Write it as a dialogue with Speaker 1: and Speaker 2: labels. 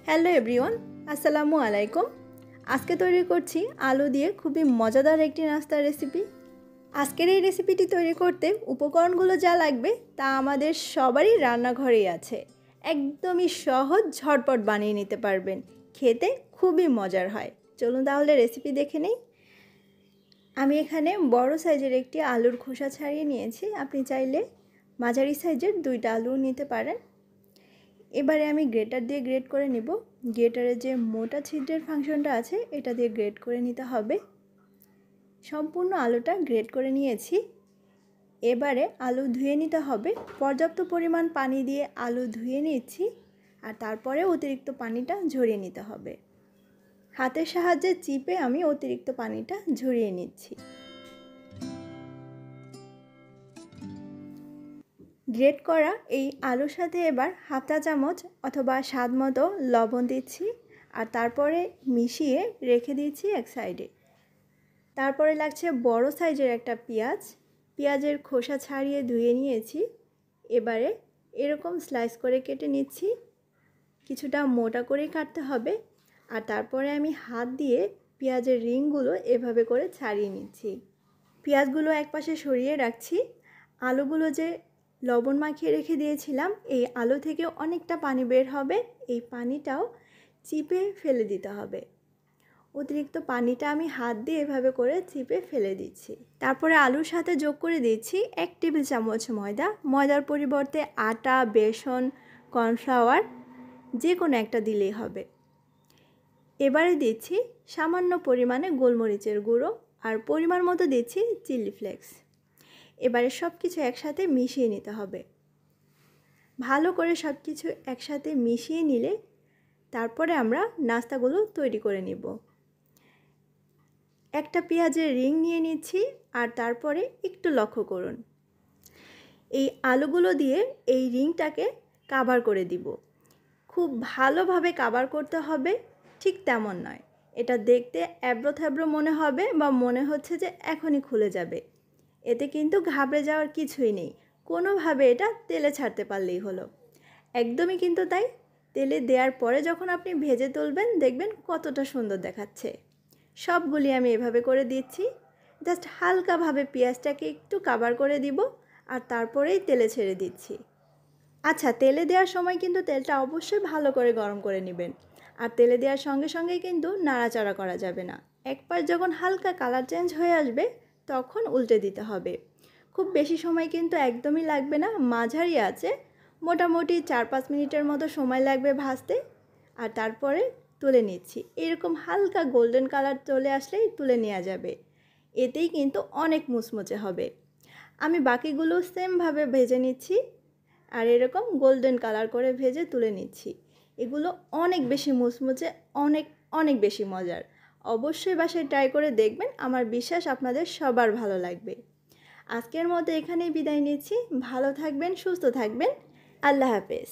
Speaker 1: Hello everyone, আসসালামু আলাইকুম। আজকে তৈরি করছি আলু দিয়ে খুবই মজাদার একটি নাস্তার রেসিপি। আজকের এই রেসিপিটি তৈরি করতে উপকরণগুলো যা লাগবে তা আমাদের সবারই রান্নাঘরেই আছে। একদমই সহজ, ঝটপট বানিয়ে নিতে পারবেন। খেতে খুবই মজার হয়। চলুন তাহলে রেসিপি দেখে নেই। আমি এখানে বড় সাইজের একটি আলুর খোসা ছাড়িয়ে নিয়েছি। আপনি চাইলে মাঝারি সাইজের 2টা আলু নিতে পারেন। এবারে আমি গ্রেটার দিয়ে গ্রেট করে নিব। গ্রেটারে যে মোটা ছিদ্রের ফাংশনটা আছে এটা দিয়ে গ্রেট করে নিতে হবে। সম্পূর্ণ আলুটা গ্রেট করে নিয়েছি। এবারে আলু ধুয়ে নিতে হবে। পর্যাপ্ত পরিমাণ পানি দিয়ে আলু ধুয়ে নিচ্ছি, আর তারপরে অতিরিক্ত পানিটা ঝরিয়ে নিতে হবে। হাতের সাহায্যে চিপে আমি অতিরিক্ত পানিটা ঝরিয়ে নিচ্ছি। গ্রেট করা এই আলুর সাথে এবার হাফ চা চামচ অথবা স্বাদ মতো লবণ দিচ্ছি, আর তারপরে মিশিয়ে রেখে দিচ্ছি এক সাইডে। তারপরে লাগছে বড় সাইজের একটা পেঁয়াজ। পেঁয়াজের খোসা ছাড়িয়ে ধুয়ে নিয়েছি। এবারে এরকম স্লাইস করে কেটে নিচ্ছি। কিছুটা মোটা করেই কাটতে হবে। আর তারপরে আমি হাত দিয়ে পেঁয়াজের রিংগুলো এভাবে করে ছাড়িয়ে নিচ্ছি। পেঁয়াজগুলো একপাশে সরিয়ে রাখছি। আলুগুলো যে লবণ মাখিয়ে রেখে দিয়েছিলাম, এই আলু থেকে অনেকটা পানি বের হবে। এই পানিটাও চিপে ফেলে দিতে হবে। অতিরিক্ত পানিটা আমি হাত দিয়ে এভাবে করে চিপে ফেলে দিচ্ছি। তারপরে আলুর সাথে যোগ করে দিচ্ছি 1 টেবিল চামচ ময়দা। ময়দার পরিবর্তে আটা, বেসন, কর্নফ্লাওয়ার যে কোনো একটা দিলেই হবে। এবারে দিচ্ছি সামান্য পরিমাণে গোলমরিচের গুঁড়ো, আর পরিমাণ মতো দিচ্ছি চিলি ফ্লেক্স। এবারে সব কিছু একসাথে মিশিয়ে নিতে হবে। ভালো করে সব কিছু একসাথে মিশিয়ে নিলে তারপরে আমরা নাস্তাগুলো তৈরি করে নিব। একটা পেঁয়াজের রিং নিয়ে নিচ্ছি, আর তারপরে একটু লক্ষ্য করুন, এই আলুগুলো দিয়ে এই রিংটাকে কাভার করে দিব। খুব ভালোভাবে কাভার করতে হবে, ঠিক তেমন নয়। এটা দেখতে এবড়ো থেবড়ো মনে হবে বা মনে হচ্ছে যে এখনই খুলে যাবে। এতে কিন্তু ঘাবড়ে যাওয়ার কিছুই নেই। কোনোভাবে এটা তেলে ছাড়তে পারলেই হলো। একদমই কিন্তু তাই। তেলে দেওয়ার পরে যখন আপনি ভেজে তুলবেন, দেখবেন কতটা সুন্দর দেখাচ্ছে। সবগুলি আমি এভাবে করে দিচ্ছি। জাস্ট হালকাভাবে পেঁয়াজটাকে একটু কাভার করে দিব, আর তারপরেই তেলে ছেড়ে দিচ্ছি। আচ্ছা, তেলে দেওয়ার সময় কিন্তু তেলটা অবশ্যই ভালো করে গরম করে নেবেন। আর তেলে দেওয়ার সঙ্গে সঙ্গেই কিন্তু নাড়াচাড়া করা যাবে না। একবার যখন হালকা কালার চেঞ্জ হয়ে আসবে তখন উল্টে দিতে হবে। খুব বেশি সময় কিন্তু একদমই লাগবে না, মাঝারি আছে। মোটামুটি 4-5 মিনিটের মতো সময় লাগবে ভাজতে। আর তারপরে তুলে নিচ্ছি। এরকম হালকা গোল্ডেন কালার চলে আসলেই তুলে নেওয়া যাবে। এতেই কিন্তু অনেক মুচমুচে হবে। আমি বাকিগুলো সেমভাবে ভেজে নিচ্ছি, আর এরকম গোল্ডেন কালার করে ভেজে তুলে নিচ্ছি। এগুলো অনেক বেশি মুচমুচে, অনেক অনেক বেশি মজার। অবশ্যই বাসায় ট্রাই করে দেখবেন। আমার বিশ্বাস আপনাদের সবার ভালো লাগবে। আজকের মতো এখানেই বিদায় নিচ্ছি। ভালো থাকবেন, সুস্থ থাকবেন। আল্লাহ হাফেজ।